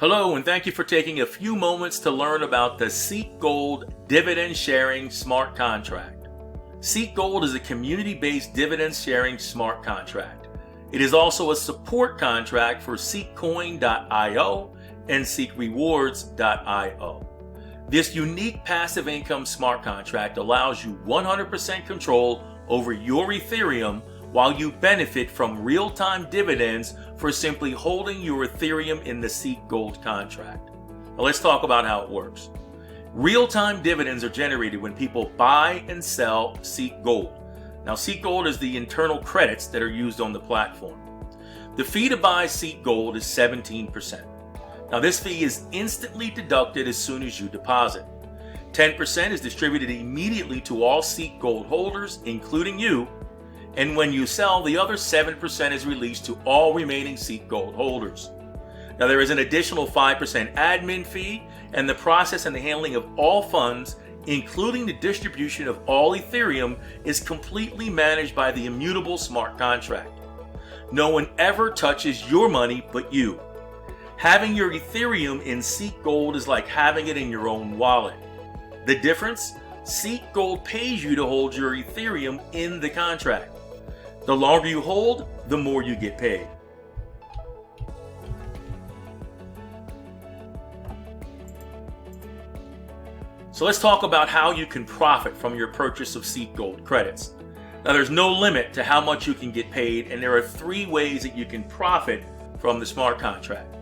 Hello, and thank you for taking a few moments to learn about the Seek Gold Dividend Sharing Smart Contract. Seek Gold is a community-based dividend sharing smart contract. It is also a support contract for SeekCoin.io and SeekRewards.io. This unique passive income smart contract allows you 100% control over your Ethereum while you benefit from real-time dividends for simply holding your Ethereum in the Seek Gold contract. Now let's talk about how it works. Real-time dividends are generated when people buy and sell Seek Gold. Now Seek Gold is the internal credits that are used on the platform. The fee to buy Seek Gold is 17%. Now this fee is instantly deducted as soon as you deposit. 10% is distributed immediately to all Seek Gold holders, including you, and when you sell, the other 7% is released to all remaining Seek Gold holders. Now there is an additional 5% admin fee, and the process and the handling of all funds, including the distribution of all Ethereum, is completely managed by the immutable smart contract. No one ever touches your money but you. Having your Ethereum in Seek Gold is like having it in your own wallet. The difference? Seek Gold pays you to hold your Ethereum in the contract. The longer you hold, the more you get paid. So let's talk about how you can profit from your purchase of Seek Gold credits. Now there's no limit to how much you can get paid, and there are 3 ways that you can profit from the smart contract.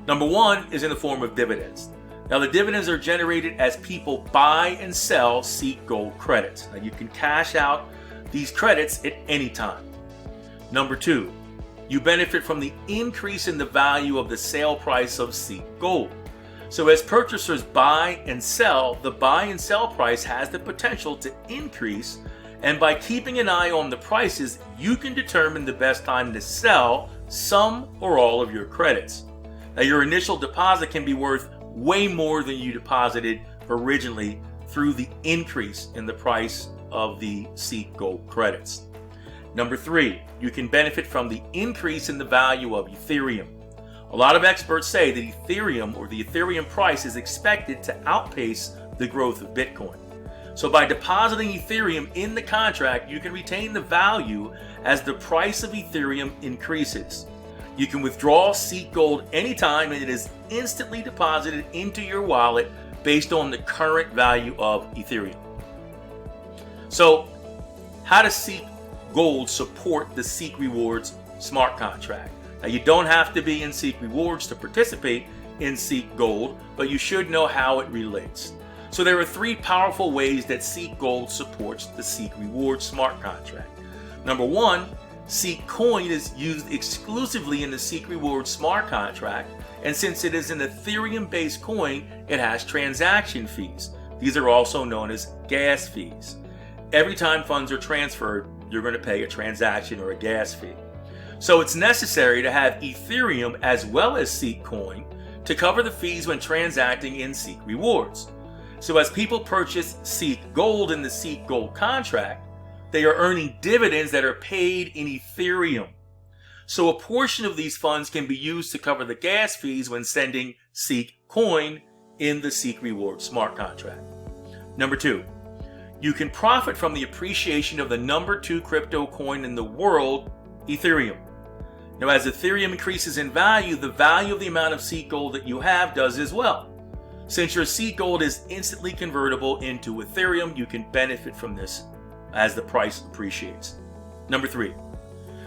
Number 1 is in the form of dividends. Now the dividends are generated as people buy and sell Seek Gold credits. Now you can cash out these credits at any time. Number 2, you benefit from the increase in the value of the sale price of Seek Gold. So as purchasers buy and sell, the buy and sell price has the potential to increase, and by keeping an eye on the prices, you can determine the best time to sell some or all of your credits. Now your initial deposit can be worth way more than you deposited originally through the increase in the price of the Seek Gold credits. Number 3, you can benefit from the increase in the value of Ethereum. A lot of experts say that Ethereum, or the Ethereum price, is expected to outpace the growth of Bitcoin. So by depositing Ethereum in the contract, you can retain the value as the price of Ethereum increases. You can withdraw Seek Gold anytime, and it is instantly deposited into your wallet based on the current value of Ethereum. So, how does Seek Gold support the Seek Rewards smart contract? Now, you don't have to be in Seek Rewards to participate in Seek Gold, but you should know how it relates. So there are 3 powerful ways that Seek Gold supports the Seek Rewards smart contract. Number 1, Seek Coin is used exclusively in the Seek Rewards smart contract, and since it is an Ethereum-based coin, it has transaction fees. These are also known as gas fees. Every time funds are transferred, you're going to pay a transaction or a gas fee. So it's necessary to have Ethereum as well as Seek Coin to cover the fees when transacting in Seek Rewards. So as people purchase Seek Gold in the Seek Gold contract, they are earning dividends that are paid in Ethereum. So a portion of these funds can be used to cover the gas fees when sending Seek Coin in the Seek Rewards smart contract. Number 2, you can profit from the appreciation of the number 2 crypto coin in the world, Ethereum. Now as Ethereum increases in value, the value of the amount of Seek Gold that you have does as well. Since your Seek Gold is instantly convertible into Ethereum, you can benefit from this as the price appreciates. Number 3,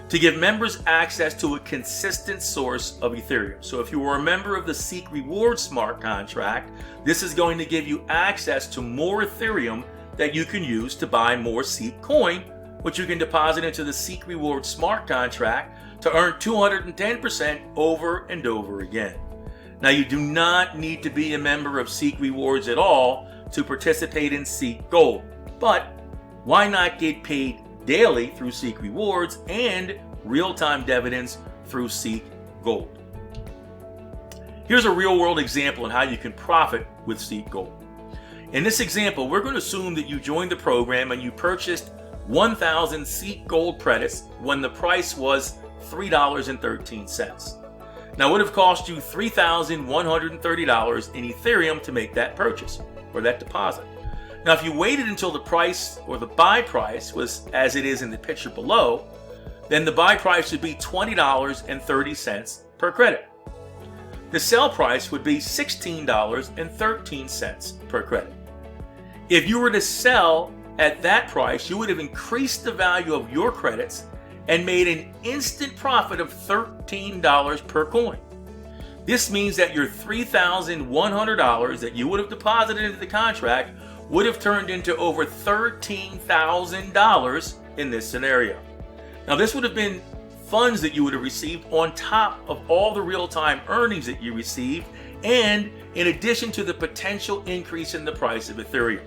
to give members access to a consistent source of Ethereum. So if you are a member of the Seek Rewards smart contract, this is going to give you access to more Ethereum that you can use to buy more Seek Coin, which you can deposit into the Seek Rewards smart contract to earn 210% over and over again. Now you do not need to be a member of Seek Rewards at all to participate in Seek Gold, but why not get paid daily through Seek Rewards and real-time dividends through Seek Gold? Here's a real-world example on how you can profit with Seek Gold. In this example, we're going to assume that you joined the program and you purchased 1,000 Seek Gold credits when the price was $3.13. Now, it would have cost you $3,130 in Ethereum to make that purchase or that deposit. Now, if you waited until the price or the buy price was as it is in the picture below, then the buy price would be $20.30 per credit. The sell price would be $16.13 per credit. If you were to sell at that price, you would have increased the value of your credits and made an instant profit of $13 per coin. This means that your $3,100 that you would have deposited into the contract would have turned into over $13,000 in this scenario. Now, this would have been funds that you would have received on top of all the real-time earnings that you received, and in addition to the potential increase in the price of Ethereum.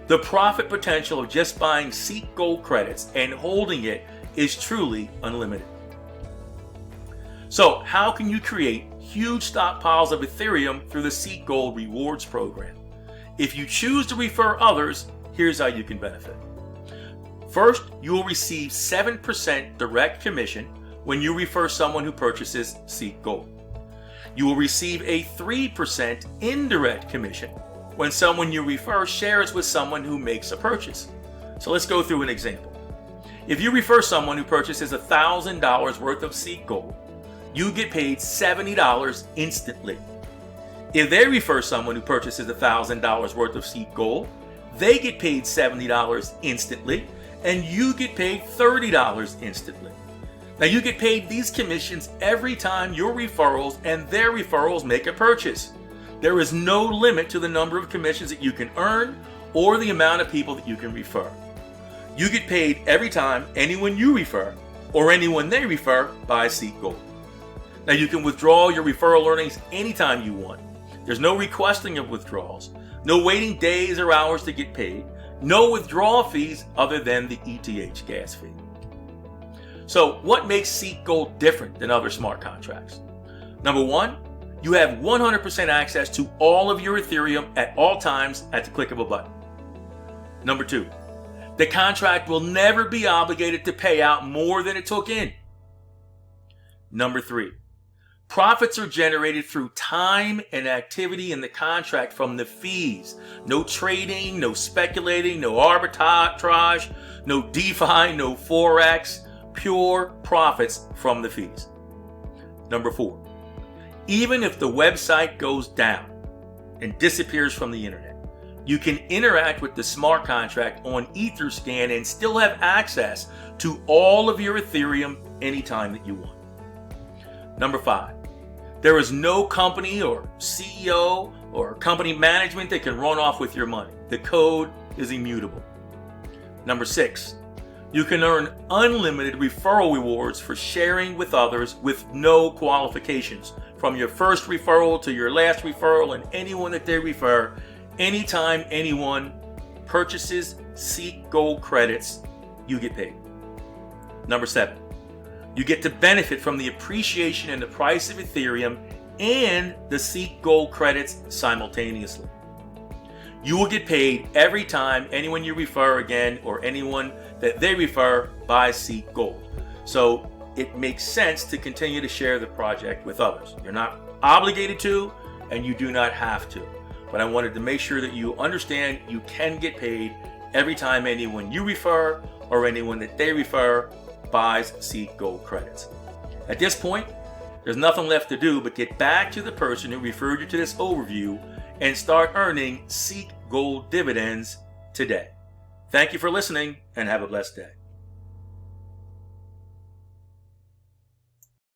The profit potential of just buying Seek Gold credits and holding it is truly unlimited. So, how can you create huge stockpiles of Ethereum through the Seek Gold Rewards program? If you choose to refer others, here's how you can benefit. First, you will receive 7% direct commission when you refer someone who purchases Seek Gold. You will receive a 3% indirect commission when someone you refer shares with someone who makes a purchase. So let's go through an example. If you refer someone who purchases $1,000 worth of Seek Gold, you get paid $70 instantly. If they refer someone who purchases $1,000 worth of Seek Gold, they get paid $70 instantly, and you get paid $30 instantly. Now, you get paid these commissions every time your referrals and their referrals make a purchase. There is no limit to the number of commissions that you can earn or the amount of people that you can refer. You get paid every time anyone you refer or anyone they refer buys Seek Gold. Now, you can withdraw your referral earnings anytime you want. There's no requesting of withdrawals, no waiting days or hours to get paid, no withdrawal fees other than the ETH gas fee. So, what makes Seek Gold different than other smart contracts? Number one, you have 100% access to all of your Ethereum at all times at the click of a button. Number two, the contract will never be obligated to pay out more than it took in. Number three, profits are generated through time and activity in the contract from the fees. No trading, no speculating, no arbitrage, no DeFi, no Forex, pure profits from the fees. Number four, even if the website goes down and disappears from the internet, you can interact with the smart contract on Etherscan and still have access to all of your Ethereum anytime that you want. Number five, there is no company or CEO or company management that can run off with your money. The code is immutable. Number six, you can earn unlimited referral rewards for sharing with others with no qualifications, from your first referral to your last referral and anyone that they refer. Anytime anyone purchases Seek Gold credits, you get paid. Number seven, you get to benefit from the appreciation in the price of Ethereum and the Seek Gold credits simultaneously. You will get paid every time anyone you refer again or anyone that they refer buys Seek Gold. So it makes sense to continue to share the project with others. You're not obligated to, and you do not have to. But I wanted to make sure that you understand you can get paid every time anyone you refer or anyone that they refer buys Seek Gold credits. At this point, there's nothing left to do but get back to the person who referred you to this overview and start earning Seek Gold dividends today. Thank you for listening and have a blessed day.